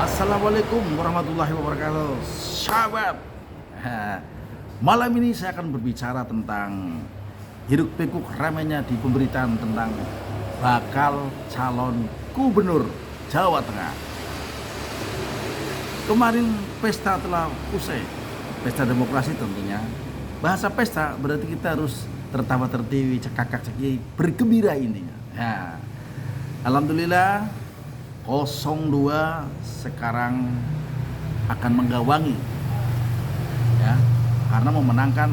Assalamualaikum warahmatullahi wabarakatuh. Sahabat, malam ini saya akan berbicara tentang hiruk pikuk ramainya di pemberitaan tentang bakal calon gubernur Jawa Tengah. Kemarin pesta telah usai, pesta demokrasi tentunya. Bahasa pesta berarti kita harus tertawa tertiwi, cekakak cekik, bergembira intinya. Nah, alhamdulillah 02 sekarang akan menggawangi ya, karena memenangkan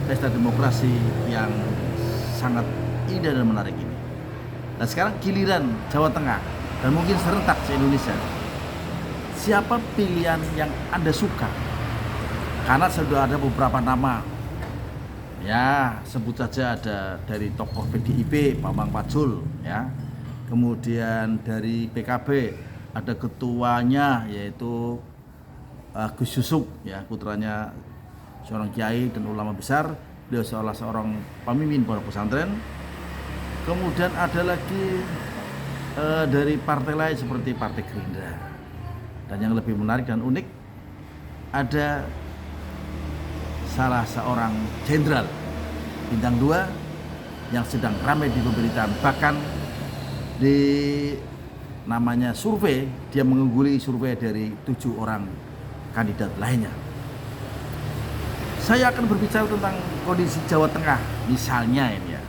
pesta demokrasi yang sangat indah dan menarik ini. Nah sekarang giliran Jawa Tengah dan mungkin serentak se-Indonesia. Siapa pilihan yang Anda suka? Karena sudah ada beberapa nama. Ya, sebut saja ada dari tokoh PDIP Bambang Pacul ya. Kemudian dari PKB ada ketuanya yaitu Gus Yusuf ya, putranya seorang kiai dan ulama besar. Beliau salah seorang pemimpin pondok pesantren. Kemudian ada lagi dari partai lain seperti Partai Gerindra. Dan yang lebih menarik dan unik, ada salah seorang jenderal bintang 2 yang sedang ramai di pemberitaan, bahkan di namanya survei dia mengungguli survei dari 7 orang kandidat lainnya. Saya akan berbicara tentang kondisi Jawa Tengah misalnya ini ya.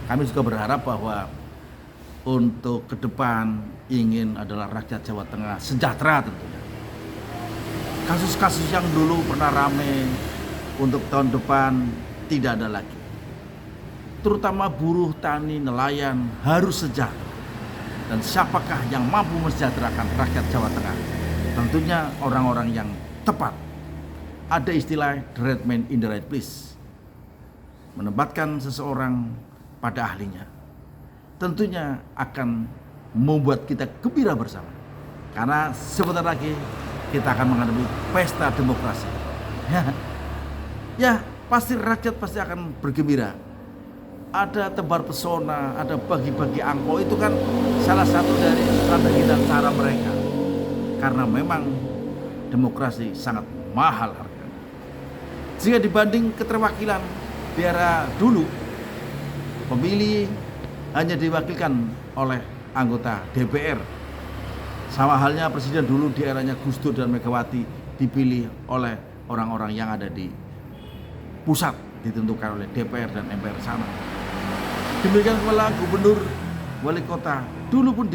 Kami juga berharap bahwa untuk ke depan ingin adalah rakyat Jawa Tengah sejahtera tentunya. Kasus-kasus yang dulu pernah ramai untuk tahun depan tidak ada lagi. Terutama buruh, tani, nelayan harus sejahtera. Dan siapakah yang mampu mensejahterakan rakyat Jawa Tengah? Tentunya orang-orang yang tepat. Ada istilah the right man in the right place. Menempatkan seseorang pada ahlinya. Tentunya akan membuat kita gembira bersama. Karena sebentar lagi kita akan menghadapi pesta demokrasi. Ya, pasti rakyat pasti akan bergembira. Ada tebar pesona, ada bagi-bagi angpau, itu kan salah satu dari strategi dan cara mereka. Karena memang demokrasi sangat mahal harganya. Jika dibanding keterwakilan di era dulu, pemilih hanya diwakilkan oleh anggota DPR. Sama halnya presiden dulu di eranya Gus Dur dan Megawati dipilih oleh orang-orang yang ada di pusat, ditentukan oleh DPR dan MPR sana. Demikian pula gubernur, wali kota dulu pun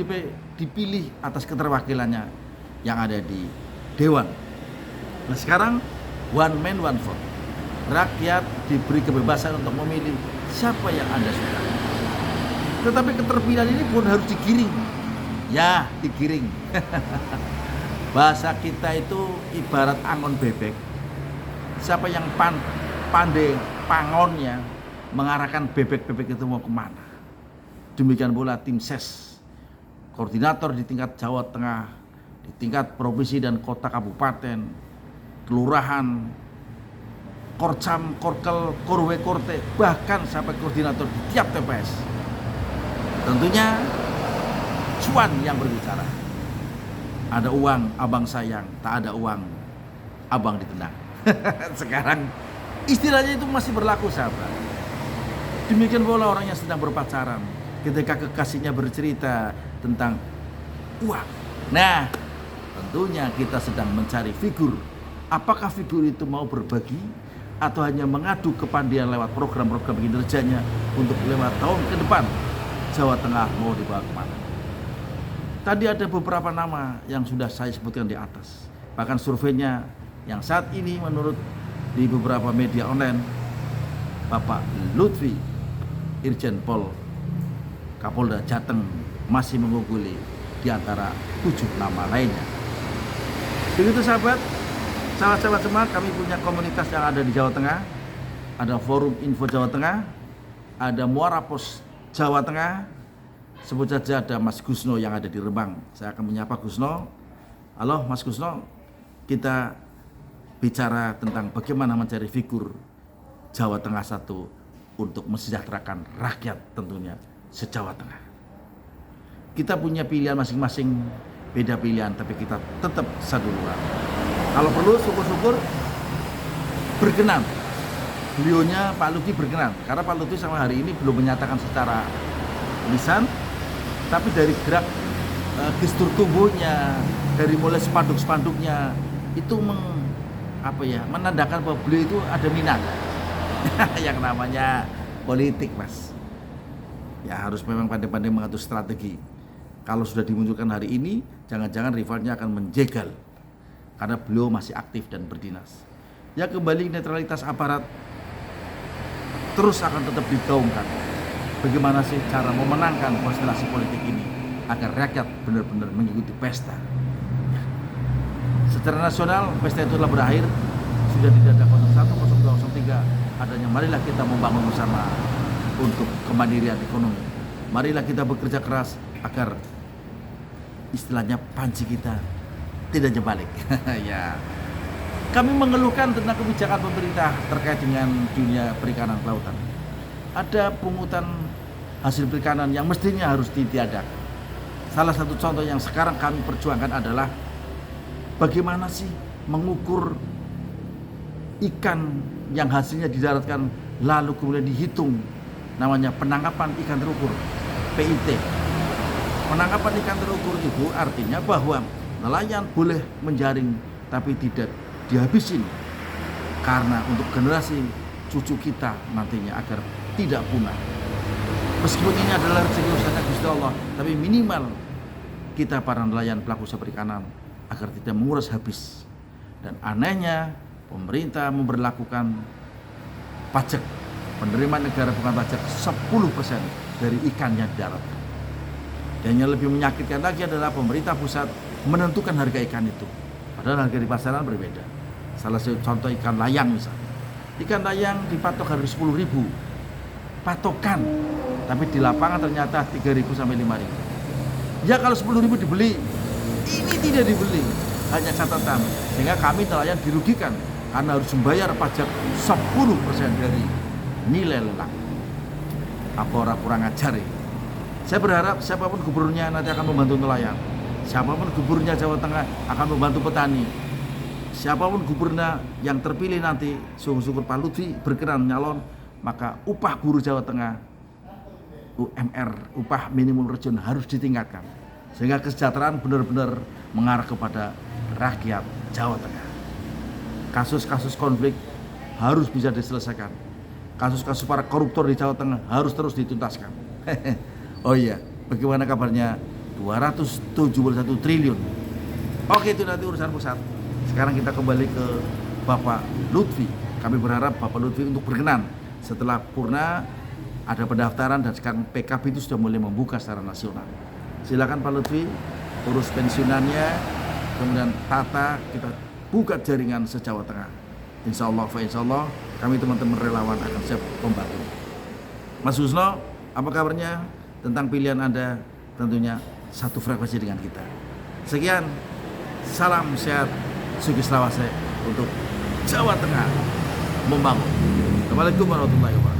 dipilih atas keterwakilannya yang ada di dewan. Nah sekarang one man one vote. Rakyat diberi kebebasan untuk memilih siapa yang Anda suka. Tetapi keterpilihan ini pun harus digiring. Ya, digiring. Bahasa kita itu ibarat angon bebek. Siapa yang pandai pangonnya mengarahkan bebek-bebek itu mau kemana. Demikian pula tim ses, koordinator di tingkat Jawa Tengah, di tingkat provinsi dan kota kabupaten, kelurahan, korcam, korkel, korwe, korte, bahkan sampai koordinator di tiap TPS. Tentunya cuan yang berbicara. Ada uang, abang sayang. Tak ada uang, abang ditendang. Sekarang istilahnya itu masih berlaku, sahabat. Demikian pula orang yang sedang berpacaran, ketika kekasihnya bercerita tentang uang. Nah, tentunya kita sedang mencari figur. Apakah figur itu mau berbagi atau hanya mengadu kepandian lewat program-program kinerjanya untuk lewat tahun ke depan Jawa Tengah mau dibawa kemana? Tadi ada beberapa nama yang sudah saya sebutkan di atas. Bahkan surveinya yang saat ini menurut di beberapa media online, Bapak Lutfi Irjen Pol Kapolda Jateng masih mengungguli di antara 7 nama lainnya. Begitu sahabat semua, kami punya komunitas yang ada di Jawa Tengah. Ada Forum Info Jawa Tengah, ada Muara Pos Jawa Tengah. Sebut saja ada Mas Gusno yang ada di Rembang. Saya akan menyapa Gusno. Halo Mas Gusno, kita bicara tentang bagaimana mencari figur Jawa Tengah satu untuk mensejahterakan rakyat tentunya se-Jawa Tengah. Kita punya pilihan masing-masing beda pilihan, tapi kita tetap saduluran. Kalau perlu syukur-syukur berkenan. Beliaunya Pak Lutfi berkenan, karena Pak Lutfi sama hari ini belum menyatakan secara lisan, tapi dari gerak gestur tubuhnya, dari mulai spanduk-spanduknya itu menandakan bahwa beliau itu ada minat. Yang namanya politik, Mas. Ya harus memang pandai-pandai mengatur strategi. Kalau sudah dimunculkan hari ini, jangan-jangan rivalnya akan menjegal karena beliau masih aktif dan berdinas. Ya kembali netralitas aparat terus akan tetap digaungkan. Bagaimana sih cara memenangkan konstelasi politik ini agar rakyat benar-benar mengikuti pesta. Secara nasional pesta itu telah berakhir, sudah tidak ada 01, 02, 03. Adanya marilah kita membangun bersama untuk kemandirian ekonomi. Marilah kita bekerja keras agar istilahnya panci kita tidak jebalik. Ya. Kami mengeluhkan tentang kebijakan pemerintah terkait dengan dunia perikanan kelautan. Ada pungutan hasil perikanan yang mestinya harus ditiadakan. Salah satu contoh yang sekarang kami perjuangkan adalah bagaimana sih mengukur ikan yang hasilnya didaratkan lalu kemudian dihitung, namanya penangkapan ikan terukur, PIT. Penangkapan ikan terukur itu artinya bahwa nelayan boleh menjaring tapi tidak dihabisin, karena untuk generasi cucu kita nantinya agar tidak punah. Meskipun ini adalah rezeki usaha Gusti Allah, tapi minimal kita para nelayan pelaku usaha perikanan agar tidak menguras habis. Dan anehnya pemerintah memberlakukan pajak, penerimaan negara bukan pajak 10% dari ikan yang darat. Dan yang lebih menyakitkan lagi adalah pemerintah pusat menentukan harga ikan itu, padahal harga di pasaran berbeda. Salah satu contoh ikan layang misalnya. Ikan layang dipatok harga 10.000 patokan, tapi di lapangan ternyata 3.000 sampai 5.000. Ya kalau 10.000 dibeli, ini tidak dibeli. Hanya catatan, sehingga kami nelayan dirugikan karena harus membayar pajak 10% dari nilai lelang. Apa orang kurang ajar ya? Saya berharap siapapun gubernurnya nanti akan membantu nelayan. Siapapun gubernurnya Jawa Tengah akan membantu petani. Siapapun gubernur yang terpilih nanti, syukur-syukur Pak Lutfi berkenan nyalon, maka upah guru Jawa Tengah, UMR, upah minimum regional harus ditingkatkan. Sehingga kesejahteraan benar-benar mengarah kepada rakyat Jawa Tengah. Kasus-kasus konflik harus bisa diselesaikan. Kasus-kasus para koruptor di Jawa Tengah harus terus dituntaskan. Oh iya, bagaimana kabarnya 271 triliun? Oke, itu nanti urusan pusat. Sekarang kita kembali ke Bapak Lutfi. Kami berharap Bapak Lutfi untuk berkenan. Setelah purna ada pendaftaran dan sekarang PKB itu sudah mulai membuka secara nasional. Silakan Pak Lutfi urus pensiunannya, kemudian tata kita buka jaringan se-Jawa Tengah. Insya Allah kami teman-teman relawan akan siap membantu. Mas Husno, apa kabarnya tentang pilihan Anda? Tentunya satu frekuensi dengan kita. Sekian, salam sehat, Sugi Selawase untuk Jawa Tengah membangun. Assalamualaikum warahmatullahi wabarakatuh.